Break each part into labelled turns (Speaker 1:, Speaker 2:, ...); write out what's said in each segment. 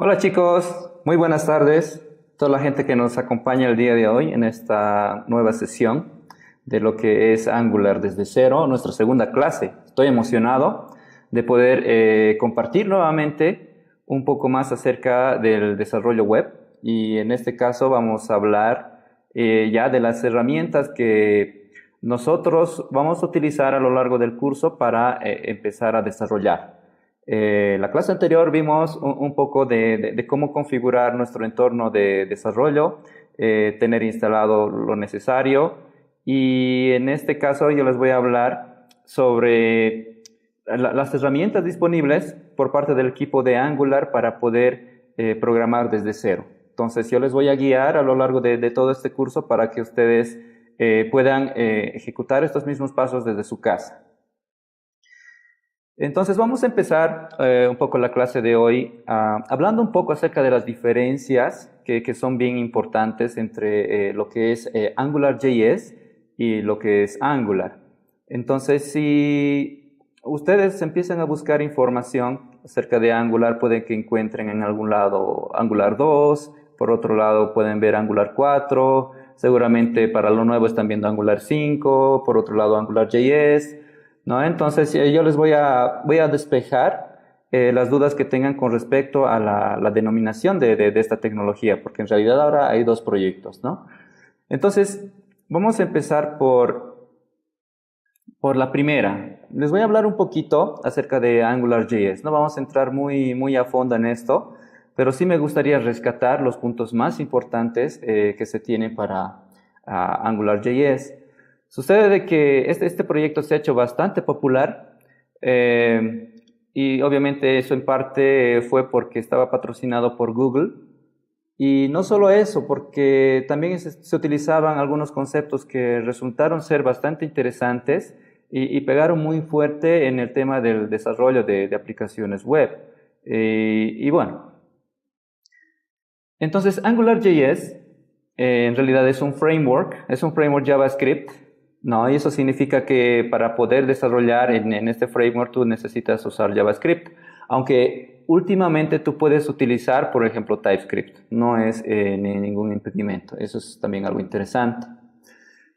Speaker 1: Hola chicos, muy buenas tardes. Toda la gente que nos acompaña el día de hoy en esta nueva sesión de lo que es Angular desde cero, nuestra segunda clase. Estoy emocionado de poder compartir nuevamente un poco más acerca del desarrollo web y en este caso vamos a hablar ya de las herramientas que nosotros vamos a utilizar a lo largo del curso para empezar a desarrollar. La clase anterior vimos un poco de cómo configurar nuestro entorno de desarrollo, tener instalado lo necesario y en este caso yo les voy a hablar sobre las herramientas disponibles por parte del equipo de Angular para poder programar desde cero. Entonces yo les voy a guiar a lo largo de todo este curso para que ustedes puedan ejecutar estos mismos pasos desde su casa. Entonces vamos a empezar un poco la clase de hoy hablando un poco acerca de las diferencias que son bien importantes entre lo que es AngularJS y lo que es Angular. Entonces si ustedes empiezan a buscar información acerca de Angular, pueden que encuentren en algún lado Angular 2, por otro lado pueden ver Angular 4, seguramente para lo nuevo están viendo Angular 5, por otro lado AngularJS, ¿no? Entonces yo les voy a despejar las dudas que tengan con respecto a la denominación de esta tecnología, porque en realidad ahora hay dos proyectos, ¿no? Entonces vamos a empezar por la primera. Les voy a hablar un poquito acerca de AngularJS. No vamos a entrar muy a fondo en esto, pero sí me gustaría rescatar los puntos más importantes que se tienen para AngularJS. Sucede de que este proyecto se ha hecho bastante popular y obviamente eso en parte fue porque estaba patrocinado por Google. Y no solo eso, porque también se utilizaban algunos conceptos que resultaron ser bastante interesantes y pegaron muy fuerte en el tema del desarrollo de aplicaciones web. Y bueno, entonces AngularJS en realidad es un framework JavaScript, ¿no? Y eso significa que para poder desarrollar en este framework tú necesitas usar JavaScript, aunque últimamente tú puedes utilizar, por ejemplo, TypeScript, no es ningún impedimento, eso es también algo interesante.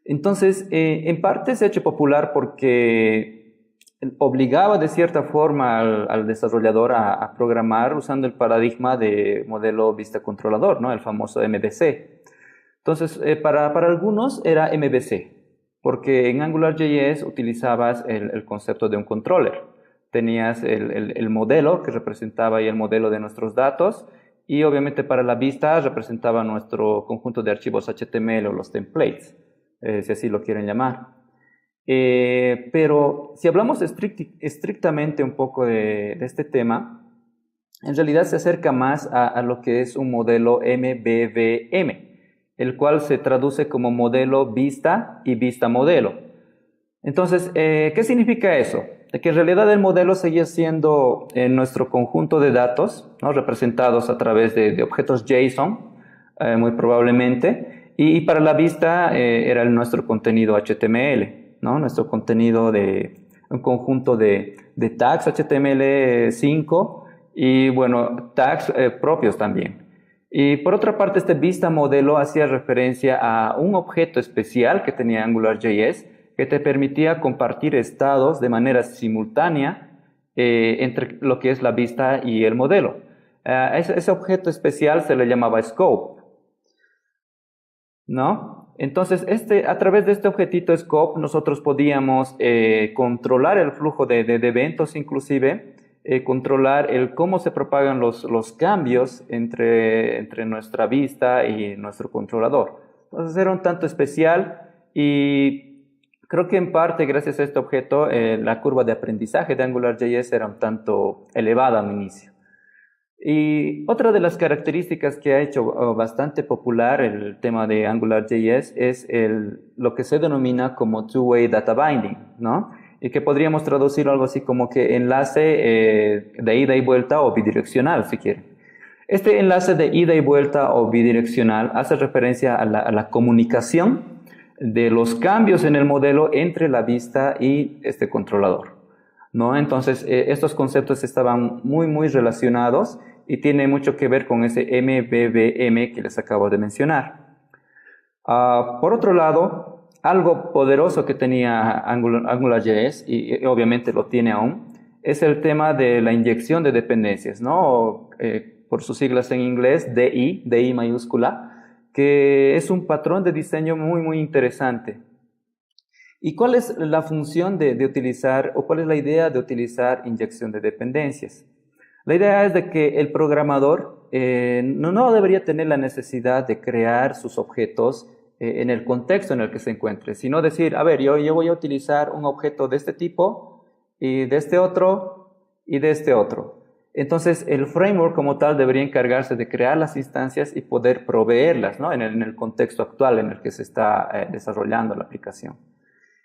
Speaker 1: Entonces, en parte se ha hecho popular porque obligaba de cierta forma al desarrollador a programar usando el paradigma de modelo vista controlador, ¿no? El famoso MVC. Entonces, para algunos era MVC, porque en AngularJS utilizabas el concepto de un controller. Tenías el modelo que representaba ahí el modelo de nuestros datos y obviamente para la vista representaba nuestro conjunto de archivos HTML o los templates, si así lo quieren llamar. Pero si hablamos estrictamente un poco de este tema, en realidad se acerca más a lo que es un modelo MVVM, el cual se traduce como modelo vista y vista modelo. Entonces, ¿qué significa eso? De que en realidad el modelo seguía siendo nuestro conjunto de datos, ¿no? Representados a través de objetos JSON, muy probablemente, y para la vista era nuestro contenido HTML, ¿no? Nuestro contenido de un conjunto de tags HTML5 y, bueno, tags propios también. Y por otra parte, este vista modelo hacía referencia a un objeto especial que tenía AngularJS que te permitía compartir estados de manera simultánea entre lo que es la vista y el modelo. Ese objeto especial se le llamaba scope, ¿no? Entonces, a través de este objetito scope, nosotros podíamos controlar el flujo de eventos, inclusive, controlar cómo se propagan los cambios entre nuestra vista y nuestro controlador. Entonces era un tanto especial y creo que en parte gracias a este objeto la curva de aprendizaje de AngularJS era un tanto elevada al inicio. Y otra de las características que ha hecho bastante popular el tema de AngularJS es lo que se denomina como two-way data binding, ¿no? Y que podríamos traducir algo así como que enlace de ida y vuelta o bidireccional, si quieren. Este enlace de ida y vuelta o bidireccional hace referencia a la comunicación de los cambios en el modelo entre la vista y este controlador, ¿no? Entonces, estos conceptos estaban muy relacionados y tiene mucho que ver con ese MVVM que les acabo de mencionar. Por otro lado, algo poderoso que tenía AngularJS, y obviamente lo tiene aún, es el tema de la inyección de dependencias, ¿no? Por sus siglas en inglés, DI mayúscula, que es un patrón de diseño muy, muy interesante. ¿Y cuál es la función de utilizar, o cuál es la idea de utilizar inyección de dependencias? La idea es de que el programador no debería tener la necesidad de crear sus objetos en el contexto en el que se encuentre, sino decir, a ver, yo voy a utilizar un objeto de este tipo, y de este otro, y de este otro. Entonces, el framework como tal debería encargarse de crear las instancias y poder proveerlas, ¿no? en el contexto actual en el que se está desarrollando la aplicación.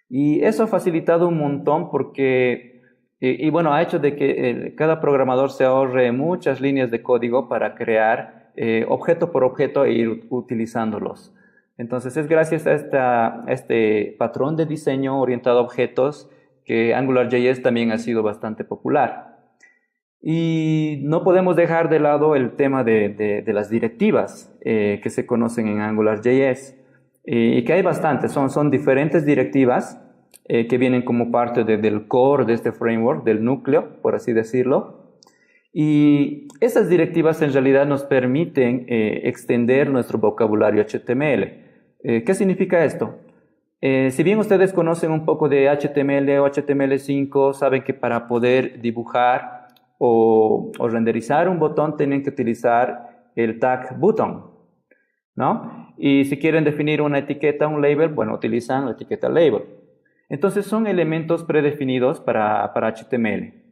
Speaker 1: Y eso ha facilitado un montón porque, y bueno, ha hecho de que cada programador se ahorre muchas líneas de código para crear objeto por objeto e ir utilizándolos. Entonces es gracias a este patrón de diseño orientado a objetos que AngularJS también ha sido bastante popular. Y no podemos dejar de lado el tema de las directivas que se conocen en AngularJS. Y que hay bastantes, son diferentes directivas que vienen como parte del core de este framework, del núcleo, por así decirlo. Y esas directivas en realidad nos permiten extender nuestro vocabulario HTML. ¿Qué significa esto? Si bien ustedes conocen un poco de HTML o HTML5, saben que para poder dibujar o renderizar un botón tienen que utilizar el tag button, ¿no? Y si quieren definir una etiqueta, un label, bueno, utilizan la etiqueta label. Entonces son elementos predefinidos para HTML.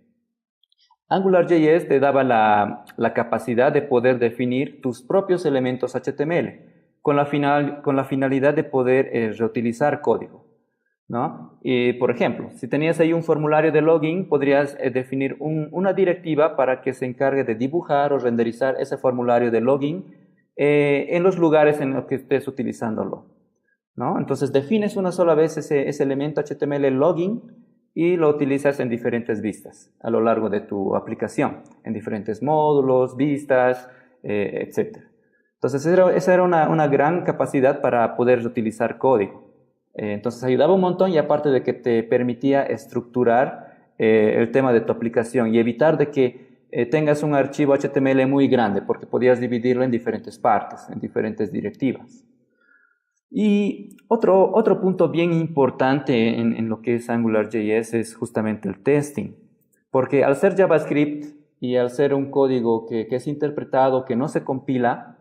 Speaker 1: AngularJS te daba la capacidad de poder definir tus propios elementos HTML con la finalidad de poder reutilizar código, ¿no? Y, por ejemplo, si tenías ahí un formulario de login, podrías definir una directiva para que se encargue de dibujar o renderizar ese formulario de login en los lugares en los que estés utilizándolo, ¿no? Entonces defines una sola vez ese elemento HTML login y lo utilizas en diferentes vistas a lo largo de tu aplicación, en diferentes módulos, vistas, etc. Entonces esa era una gran capacidad para poder utilizar código. Entonces ayudaba un montón y aparte de que te permitía estructurar el tema de tu aplicación y evitar de que tengas un archivo HTML muy grande, porque podías dividirlo en diferentes partes, en diferentes directivas. Y otro punto bien importante en lo que es AngularJS es justamente el testing, porque al ser JavaScript y al ser un código que es interpretado, que no se compila,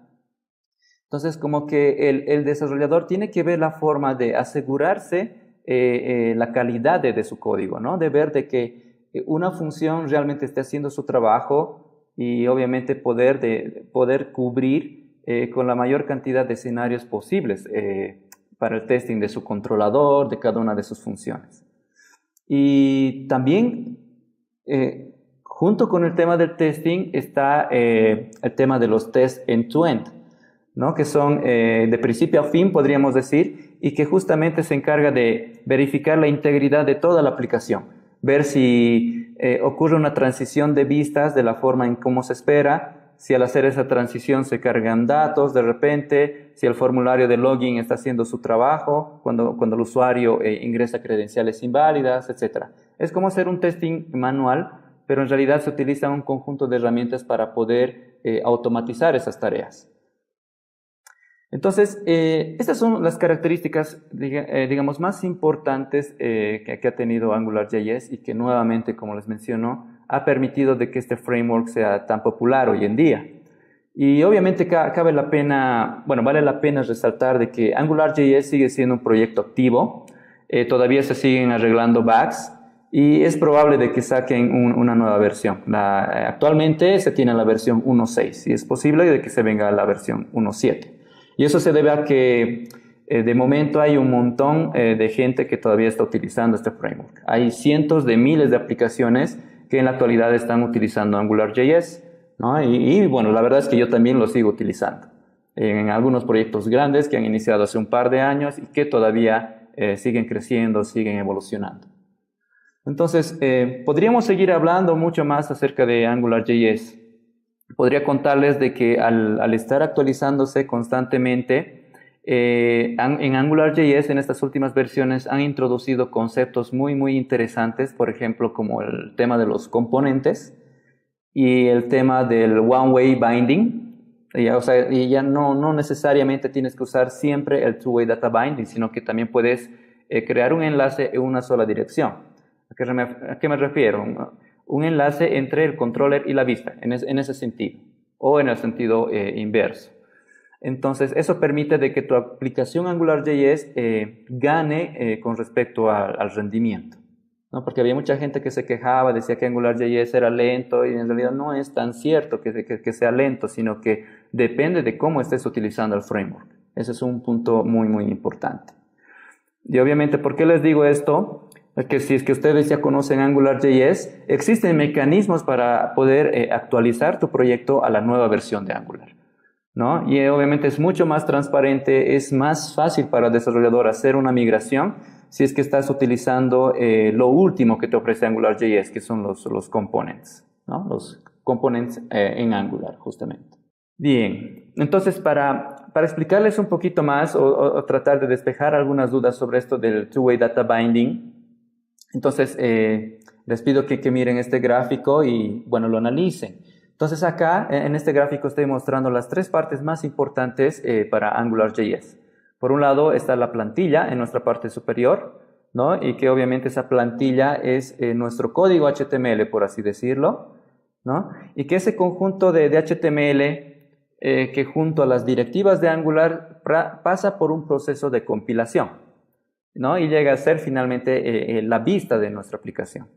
Speaker 1: entonces como que el desarrollador tiene que ver la forma de asegurarse la calidad de su código, ¿no? De ver de que una función realmente esté haciendo su trabajo y obviamente poder cubrir con la mayor cantidad de escenarios posibles para el testing de su controlador, de cada una de sus funciones. Y también, junto con el tema del testing, está el tema de los tests end-to-end, ¿no? Que son de principio a fin, podríamos decir, y que justamente se encarga de verificar la integridad de toda la aplicación, ver si ocurre una transición de vistas de la forma en cómo se espera, si al hacer esa transición se cargan datos de repente, si el formulario de login está haciendo su trabajo, cuando el usuario ingresa credenciales inválidas, etc. Es como hacer un testing manual, pero en realidad se utiliza un conjunto de herramientas para poder automatizar esas tareas. Entonces, estas son las características, digamos, más importantes que ha tenido AngularJS y que nuevamente, como les menciono, ha permitido de que este framework sea tan popular hoy en día. Y obviamente vale la pena resaltar de que AngularJS sigue siendo un proyecto activo, todavía se siguen arreglando bugs y es probable de que saquen una nueva versión. Actualmente se tiene la versión 1.6 y es posible de que se venga la versión 1.7. Y eso se debe a que de momento hay un montón de gente que todavía está utilizando este framework. Hay cientos de miles de aplicaciones que en la actualidad están utilizando AngularJS, ¿no? Y bueno, la verdad es que yo también lo sigo utilizando en algunos proyectos grandes que han iniciado hace un par de años y que todavía siguen creciendo, siguen evolucionando. Entonces, podríamos seguir hablando mucho más acerca de AngularJS. podría contarles de que al estar actualizándose constantemente, en AngularJS, en estas últimas versiones, han introducido conceptos muy interesantes, por ejemplo, como el tema de los componentes y el tema del one-way binding. O sea, y ya no necesariamente tienes que usar siempre el two-way data binding, sino que también puedes crear un enlace en una sola dirección. ¿A qué me refiero? Un enlace entre el controller y la vista, en ese sentido, o en el sentido inverso. Entonces, eso permite de que tu aplicación AngularJS gane con respecto al rendimiento, ¿no? Porque había mucha gente que se quejaba, decía que AngularJS era lento, y en realidad no es tan cierto que sea lento, sino que depende de cómo estés utilizando el framework. Ese es un punto muy importante. Y obviamente, ¿por qué les digo esto? Que si es que ustedes ya conocen AngularJS, existen mecanismos para poder actualizar tu proyecto a la nueva versión de Angular, ¿no? Y obviamente es mucho más transparente, es más fácil para el desarrollador hacer una migración si es que estás utilizando lo último que te ofrece AngularJS, que son los components, ¿no? Los components en Angular, justamente. Bien, entonces para explicarles un poquito más o tratar de despejar algunas dudas sobre esto del two-way data binding, entonces les pido que miren este gráfico y, bueno, lo analicen. Entonces acá, en este gráfico, estoy mostrando las tres partes más importantes para AngularJS. Por un lado está la plantilla en nuestra parte superior, ¿no? Y que obviamente esa plantilla es nuestro código HTML, por así decirlo, ¿no? Y que ese conjunto de HTML que junto a las directivas de Angular pasa por un proceso de compilación, ¿no? Y llega a ser finalmente la vista de nuestra aplicación.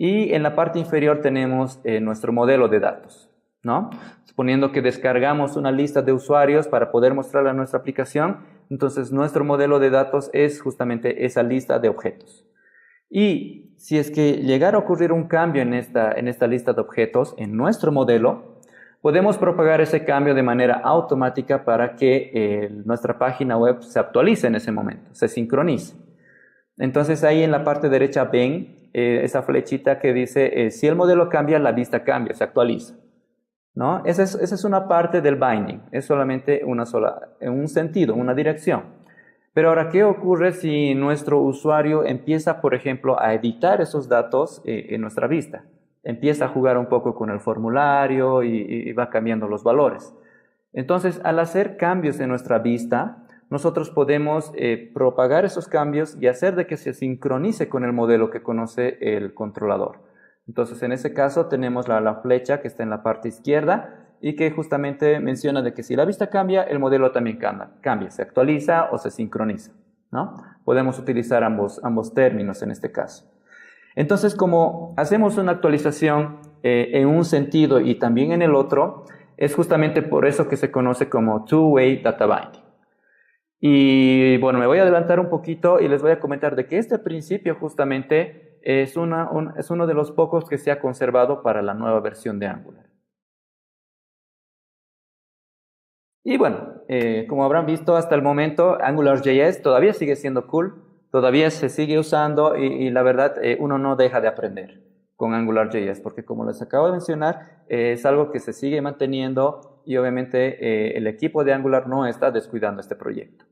Speaker 1: Y en la parte inferior tenemos nuestro modelo de datos, ¿no? Suponiendo que descargamos una lista de usuarios para poder mostrarla a nuestra aplicación, entonces nuestro modelo de datos es justamente esa lista de objetos. Y si es que llegara a ocurrir un cambio en esta lista de objetos, en nuestro modelo, podemos propagar ese cambio de manera automática para que nuestra página web se actualice en ese momento, se sincronice. Entonces ahí en la parte derecha ven esa flechita que dice si el modelo cambia, la vista cambia, se actualiza, ¿no? Esa es una parte del binding, es solamente una sola, en un sentido, una dirección. Pero ahora, ¿qué ocurre si nuestro usuario empieza, por ejemplo, a editar esos datos en nuestra vista? Empieza a jugar un poco con el formulario y va cambiando los valores. Entonces, al hacer cambios en nuestra vista, nosotros podemos propagar esos cambios y hacer de que se sincronice con el modelo que conoce el controlador. Entonces, en ese caso tenemos la flecha que está en la parte izquierda y que justamente menciona de que si la vista cambia, el modelo también cambia, se actualiza o se sincroniza, ¿no? Podemos utilizar ambos términos en este caso. Entonces, como hacemos una actualización en un sentido y también en el otro, es justamente por eso que se conoce como two-way data binding. Y bueno, me voy a adelantar un poquito y les voy a comentar de que este principio justamente es uno de los pocos que se ha conservado para la nueva versión de Angular. Y bueno, como habrán visto hasta el momento, AngularJS todavía sigue siendo cool, todavía se sigue usando y la verdad uno no deja de aprender con AngularJS, porque como les acabo de mencionar, es algo que se sigue manteniendo y obviamente el equipo de Angular no está descuidando este proyecto.